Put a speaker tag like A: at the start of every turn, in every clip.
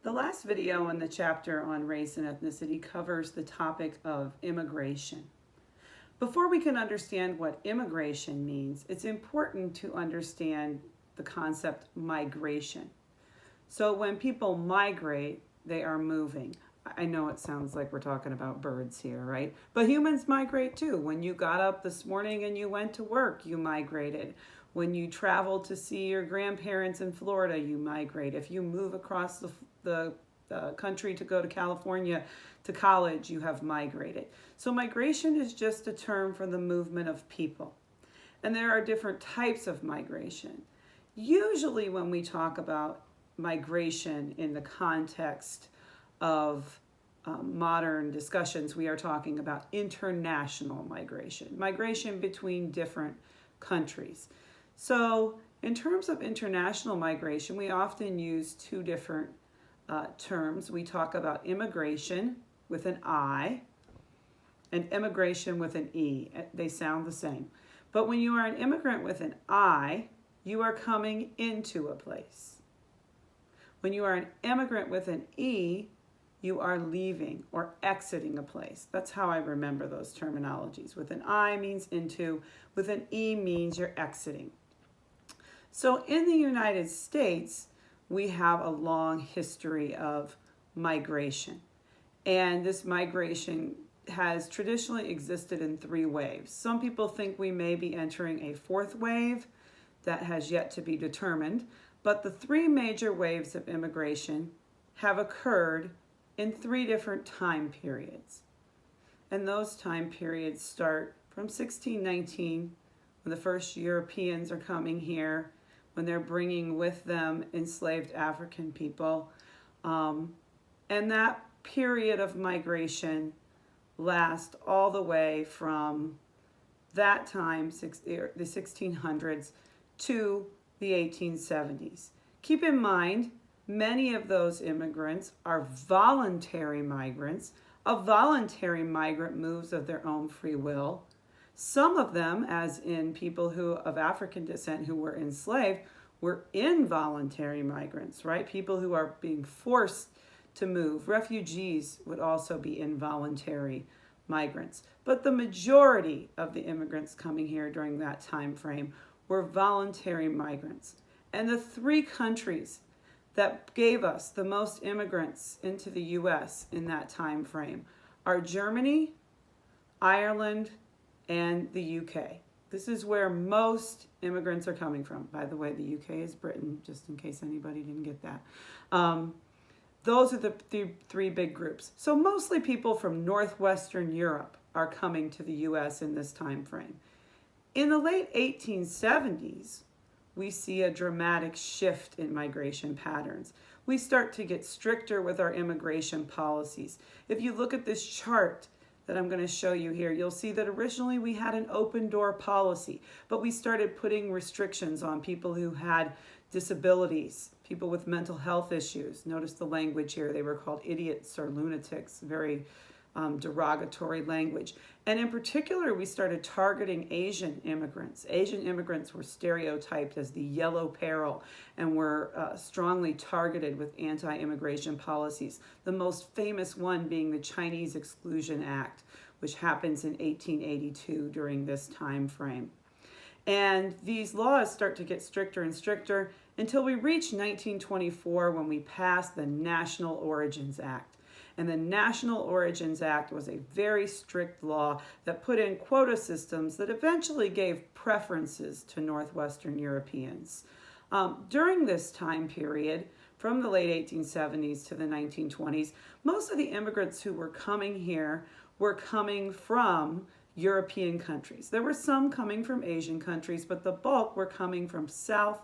A: The last video in the chapter on race and ethnicity covers the topic of immigration. Before we can understand what immigration means, it's important to understand the concept migration. So when people migrate, they are moving. I know it sounds like we're talking about birds here, right? But humans migrate too. When you got up this morning and you went to work, you migrated. When you traveled to see your grandparents in Florida, you migrate. If you move across the country to go to California to college, you have migrated. So migration is just a term for the movement of people. And there are different types of migration. Usually when we talk about migration in the context of modern discussions, we are talking about international migration, migration between different countries. So in terms of international migration, we often use two different terms. We talk about immigration with an I and immigration with an E. They sound the same. But when you are an immigrant with an I, you are coming into a place. When you are an immigrant with an E, you are leaving or exiting a place. That's how I remember those terminologies. With an I means into, with an E means you're exiting. So in the United States, we have a long history of migration. And this migration has traditionally existed in three waves. Some people think we may be entering a fourth wave that has yet to be determined. But the three major waves of immigration have occurred in three different time periods. And those time periods start from 1619, when the first Europeans are coming here, when they're bringing with them enslaved African people. And that period of migration lasts all the way from that time, the 1600s, to the 1870s. Keep in mind, many of those immigrants are voluntary migrants. A voluntary migrant moves of their own free will. Some of them, as in people who of African descent who were enslaved, were involuntary migrants, right? People who are being forced to move. Refugees would also be involuntary migrants. But the majority of the immigrants coming here during that time frame were voluntary migrants. And the three countries that gave us the most immigrants into the U.S. in that time frame are Germany, Ireland, and the U.K. This is where most immigrants are coming from. By the way, the U.K. is Britain, just in case anybody didn't get that. Those are the three big groups. So mostly people from Northwestern Europe are coming to the U.S. in this time frame. In the late 1870s, we see a dramatic shift in migration patterns. We start to get stricter with our immigration policies. If you look at this chart that I'm going to show you here, you'll see that originally we had an open door policy, but we started putting restrictions on people who had disabilities, people with mental health issues. Notice the language here. They were called idiots or lunatics, very derogatory language. And in particular, we started targeting Asian immigrants. Asian immigrants were stereotyped as the yellow peril and were strongly targeted with anti-immigration policies. The most famous one being the Chinese Exclusion Act, which happens in 1882 during this time frame. And these laws start to get stricter and stricter until we reach 1924 when we pass the National Origins Act. And the National Origins Act was a very strict law that put in quota systems that eventually gave preferences to Northwestern Europeans. During this time period, from the late 1870s to the 1920s, most of the immigrants who were coming here were coming from European countries. There were some coming from Asian countries, but the bulk were coming from South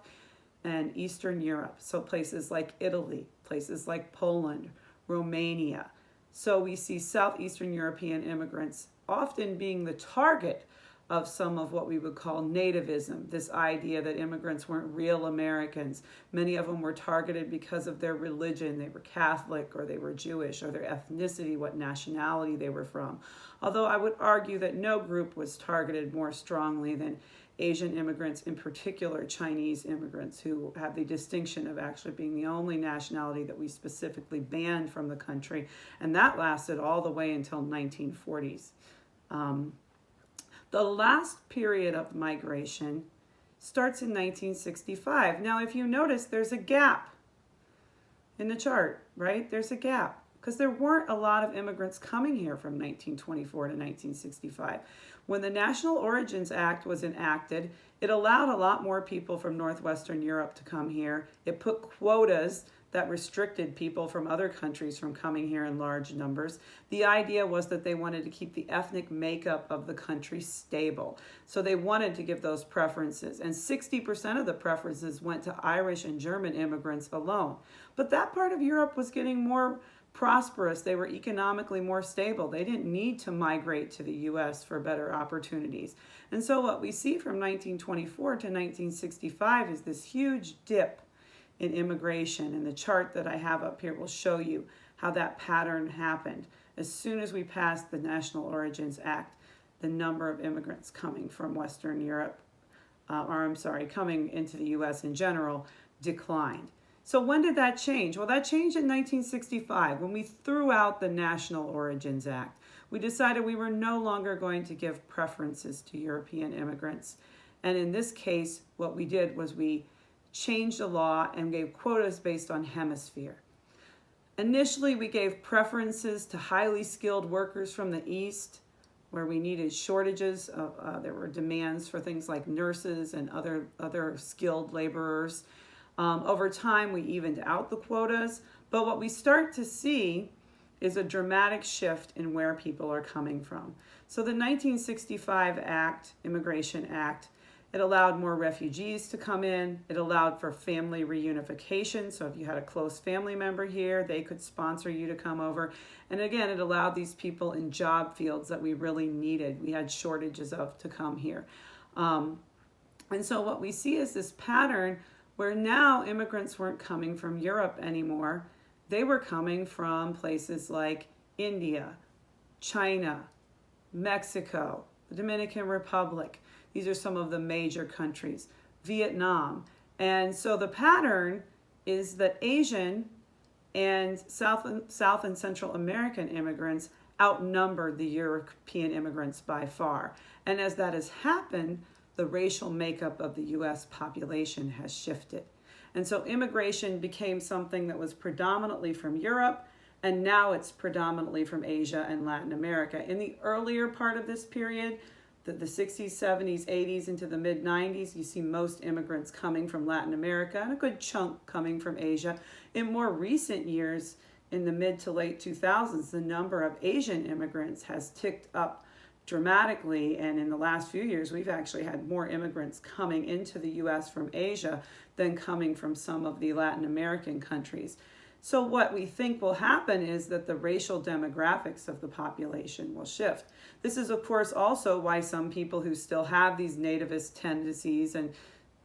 A: and Eastern Europe. So places like Italy, places like Poland, Romania. So we see Southeastern European immigrants often being the target of some of what we would call nativism, this idea that immigrants weren't real Americans. Many of them were targeted because of their religion. They were Catholic or they were Jewish, or their ethnicity, what nationality they were from. Although I would argue that no group was targeted more strongly than Asian immigrants, in particular Chinese immigrants, who have the distinction of actually being the only nationality that we specifically banned from the country, and that lasted all the way until 1940s. The last period of migration starts in 1965. Now, if you notice, there's a gap in the chart, right? There's a gap because there weren't a lot of immigrants coming here from 1924 to 1965. When the National Origins Act was enacted, it allowed a lot more people from Northwestern Europe to come here. It put quotas that restricted people from other countries from coming here in large numbers. The idea was that they wanted to keep the ethnic makeup of the country stable. So they wanted to give those preferences. And 60% of the preferences went to Irish and German immigrants alone. But that part of Europe was getting more prosperous. They were economically more stable. They didn't need to migrate to the U.S. for better opportunities. And so what we see from 1924 to 1965 is this huge dip in immigration, and the chart that I have up here will show you how that pattern happened. As soon as we passed the National Origins Act, the number of immigrants coming from Western Europe, coming into the U.S. in general, declined. So when did that change? Well, that changed in 1965 when we threw out the National Origins Act. We decided we were no longer going to give preferences to European immigrants. And in this case, what we did was we changed the law and gave quotas based on hemisphere. Initially, we gave preferences to highly skilled workers from the East, where we needed shortages. There were demands for things like nurses and other skilled laborers. Over time, we evened out the quotas, but what we start to see is a dramatic shift in where people are coming from. So the 1965 Immigration Act, it allowed more refugees to come in. It allowed for family reunification. So if you had a close family member here, they could sponsor you to come over. And again, it allowed these people in job fields that we really needed. We had shortages of to come here. And so what we see is this pattern where now immigrants weren't coming from Europe anymore. They were coming from places like India, China, Mexico, the Dominican Republic. These are some of the major countries, Vietnam. And so the pattern is that Asian and South and Central American immigrants outnumbered the European immigrants by far. And as that has happened, the racial makeup of the U.S. population has shifted. And so immigration became something that was predominantly from Europe, and now it's predominantly from Asia and Latin America. In the earlier part of this period, the 60s, 70s, 80s into the mid-90s, you see most immigrants coming from Latin America and a good chunk coming from Asia. In more recent years, in the mid to late 2000s, the number of Asian immigrants has ticked up dramatically, and in the last few years, we've actually had more immigrants coming into the U.S. from Asia than coming from some of the Latin American countries. So what we think will happen is that the racial demographics of the population will shift. This is, of course, also why some people who still have these nativist tendencies and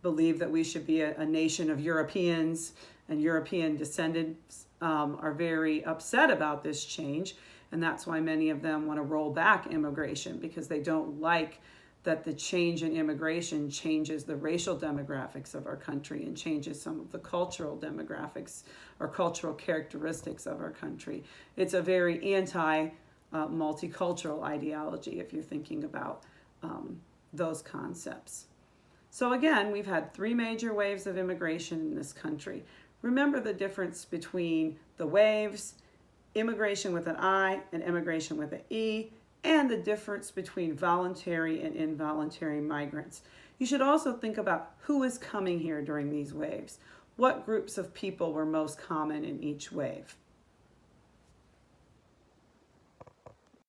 A: believe that we should be a nation of Europeans and European descendants are very upset about this change. And that's why many of them want to roll back immigration, because they don't like that the change in immigration changes the racial demographics of our country and changes some of the cultural demographics or cultural characteristics of our country. It's a very anti-multicultural ideology if you're thinking about those concepts. So again, we've had 3 major waves of immigration in this country. Remember the difference between the waves, immigration with an I and immigration with an E, and the difference between voluntary and involuntary migrants. You should also think about who is coming here during these waves. What groups of people were most common in each wave?